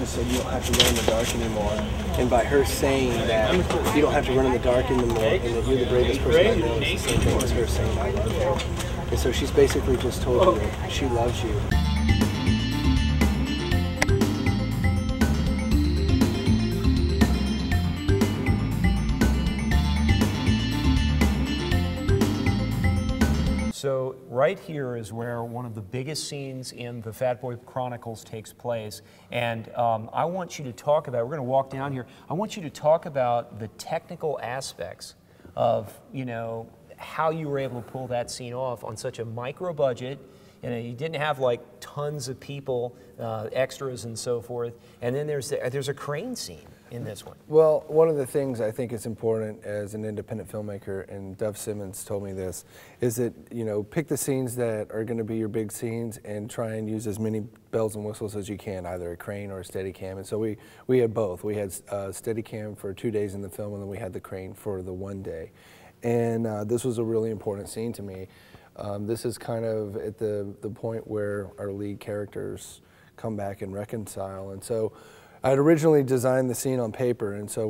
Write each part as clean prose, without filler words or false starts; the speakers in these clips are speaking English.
just said you don't have to run in the dark anymore. And by her saying that you don't have to run in the dark anymore and that you're the bravest person I know, it's the same thing as her saying I love you. And so she's basically just told you that she loves you. So right here is where one of the biggest scenes in the Fat Boy Chronicles takes place. And I want you to talk about, we're going to walk down here, I want you to talk about the technical aspects of, you know, how you were able to pull that scene off on such a micro budget. You didn't have like tons of people, extras and so forth. And then there's a crane scene in this one. Well, one of the things I think is important as an independent filmmaker, and Dove Simmons told me this, is that, you know, pick the scenes that are going to be your big scenes and try and use as many bells and whistles as you can, either a crane or a Steadicam. And so we had both. We had Steadicam for 2 days in the film, and then we had the crane for the 1 day. And this was a really important scene to me. This is kind of at the point where our lead characters come back and reconcile. And so I had originally designed the scene on paper, and so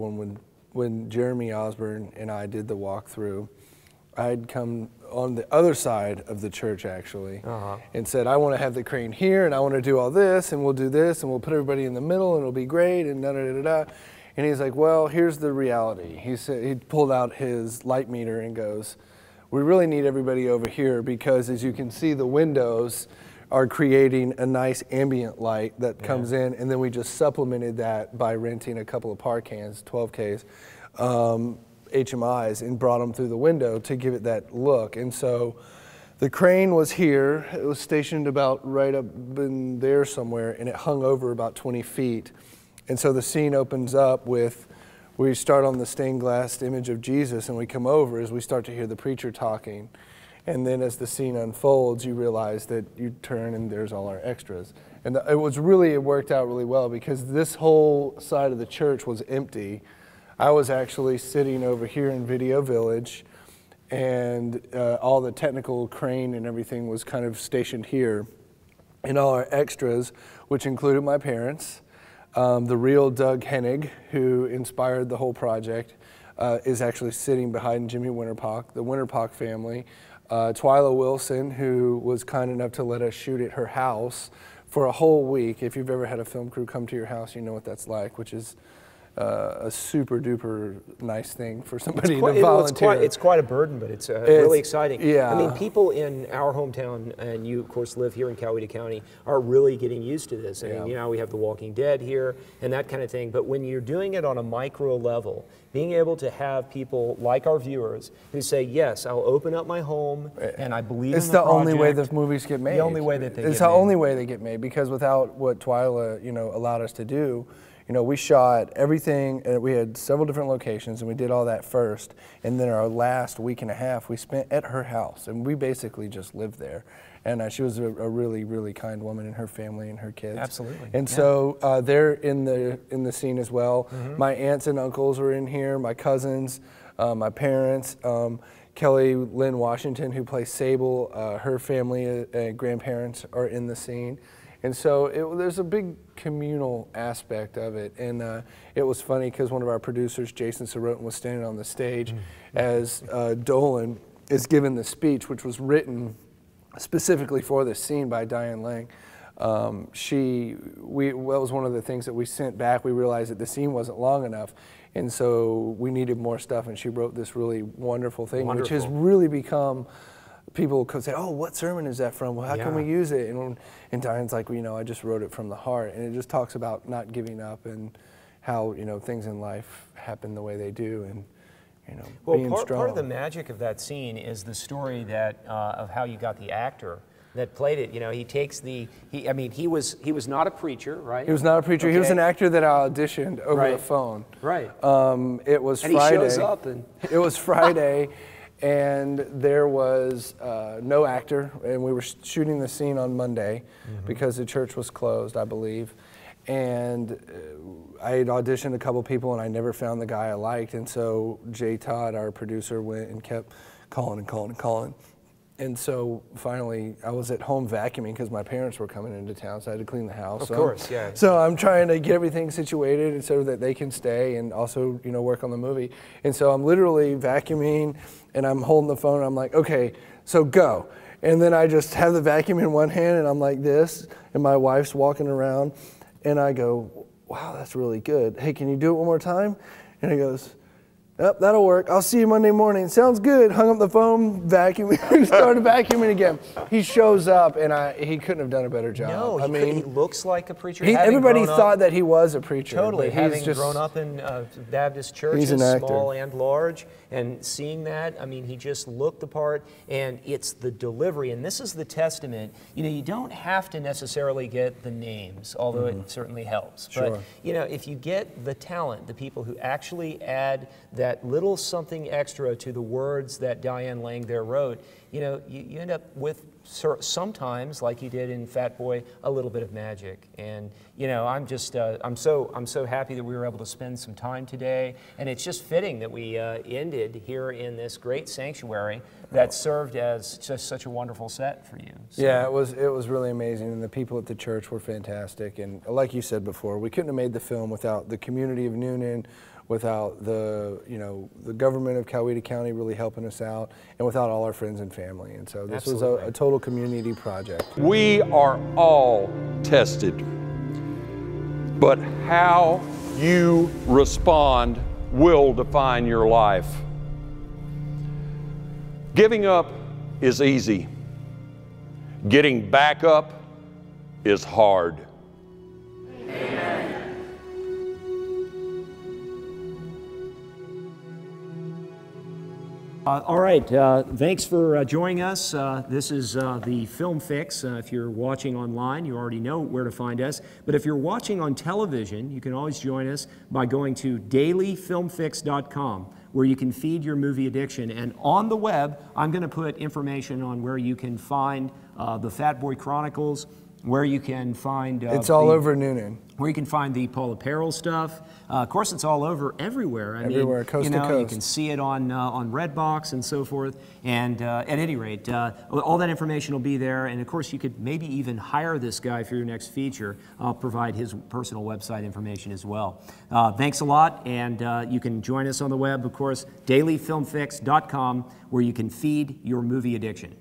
when Jeremy Osborne and I did the walkthrough, I'd come on the other side of the church actually, and said, I want to have the crane here, and I want to do all this, and we'll do this, and we'll put everybody in the middle, and it'll be great, and da-da-da-da-da. And he's like, well, here's the reality. He said, he pulled out his light meter and goes, we really need everybody over here because as you can see, the windows are creating a nice ambient light that comes in, and then we just supplemented that by renting a couple of par cans, 12Ks, HMIs, and brought them through the window to give it that look. And so the crane was here. It was stationed about right up in there somewhere, and it hung over about 20 feet. And so the scene opens up with, we start on the stained glass image of Jesus, and we come over as we start to hear the preacher talking. And then as the scene unfolds, you realize that you turn and there's all our extras. And it worked out really well because this whole side of the church was empty. I was actually sitting over here in Video Village, and all the technical crane and everything was kind of stationed here. And all our extras, which included my parents, the real Doug Hennig, who inspired the whole project, is actually sitting behind Jimmy Winterpock, the Winterpock family. Twyla Wilson, who was kind enough to let us shoot at her house for a whole week. If you've ever had a film crew come to your house, you know what that's like, which is a super duper nice thing for somebody to volunteer. It's quite a burden, but it's really exciting. Yeah. I mean, people in our hometown, and you of course live here in Coweta County, are really getting used to this. I mean, you know, we have The Walking Dead here and that kind of thing, but when you're doing it on a micro level, being able to have people like our viewers who say, yes, I'll open up my home and I believe in the project. It's the only way the movies get made. The only way that they get made. It's the only way they get made, because without what Twyla, you know, allowed us to do, you know, we shot everything, we had several different locations, and we did all that first, and then our last week and a half we spent at her house, and we basically just lived there. And she was a really, really kind woman, and her family and her kids. Absolutely. And so they're in the scene as well. My aunts and uncles are in here, my cousins, my parents. Kelly Lynn Washington, who plays Sable, her family and grandparents are in the scene. And so there's a big communal aspect of it. And it was funny because one of our producers, Jason Winn, was standing on the stage as Dolan is given the speech, which was written specifically for this scene by Diane Lang. That was one of the things that we sent back. We realized that the scene wasn't long enough, and so we needed more stuff, and she wrote this really wonderful thing, which has really become, people could say, oh, what sermon is that from? Well, how can we use it? And Diane's like, well, you know, I just wrote it from the heart, and it just talks about not giving up and how, you know, things in life happen the way they do, and you know, being strong. Part of the magic of that scene is the story that of how you got the actor that played it. You know, he takes I mean, he was not a preacher, right? He was not a preacher. Okay. He was an actor that I auditioned over the phone. Right. It was and Friday. He shows up and it was Friday, and there was no actor, and we were shooting the scene on Monday because the church was closed, I believe. And I had auditioned a couple people, and I never found the guy I liked. And so Jay Todd, our producer, went and kept calling and calling and calling. And so finally, I was at home vacuuming because my parents were coming into town, so I had to clean the house. Of course, yeah. So I'm trying to get everything situated so that they can stay and also, you know, work on the movie. And so I'm literally vacuuming, and I'm holding the phone, and I'm like, okay, so go. And then I just have the vacuum in one hand, and I'm like this, and my wife's walking around, and I go, wow, that's really good. Hey, can you do it one more time? And he goes, yep, that'll work. I'll see you Monday morning. Sounds good. Hung up the phone, vacuuming, started vacuuming again. He shows up, and he couldn't have done a better job. No, I mean, he looks like a preacher. Everybody thought that he was a preacher. Totally, having grown up in Baptist churches, small and large, and seeing that, I mean, he just looked the part, and it's the delivery, and this is the testament. You know, you don't have to necessarily get the names, although it certainly helps. Sure. But, you know, if you get the talent, the people who actually add that little something extra to the words that Diane Lang there wrote, you know, you end up with sometimes, like you did in Fat Boy, a little bit of magic. And you know, I'm just I'm so happy that we were able to spend some time today, and it's just fitting that we ended here in this great sanctuary that served as just such a wonderful set for you. So. Yeah, it was really amazing, and the people at the church were fantastic. And like you said before, we couldn't have made the film without the community of Noonan, without the government of Coweta County really helping us out, and without all our friends and family. And so this was a total community project. We are all tested, but how you respond will define your life. Giving up is easy. Getting back up is hard. All right, thanks for joining us. This is the Film Fix. If you're watching online, you already know where to find us. But if you're watching on television, you can always join us by going to dailyfilmfix.com, where you can feed your movie addiction. And on the web, I'm going to put information on where you can find the Fat Boy Chronicles, where you can find... it's all over Noonan. Where you can find the PAULA PERIL stuff. Of course, it's all over everywhere. Everywhere, coast to coast. You can see it on Redbox and so forth. And at any rate, all that information will be there. And of course, you could maybe even hire this guy for your next feature. I'll provide his personal website information as well. Thanks a lot. And you can join us on the web, of course, dailyfilmfix.com, where you can feed your movie addiction.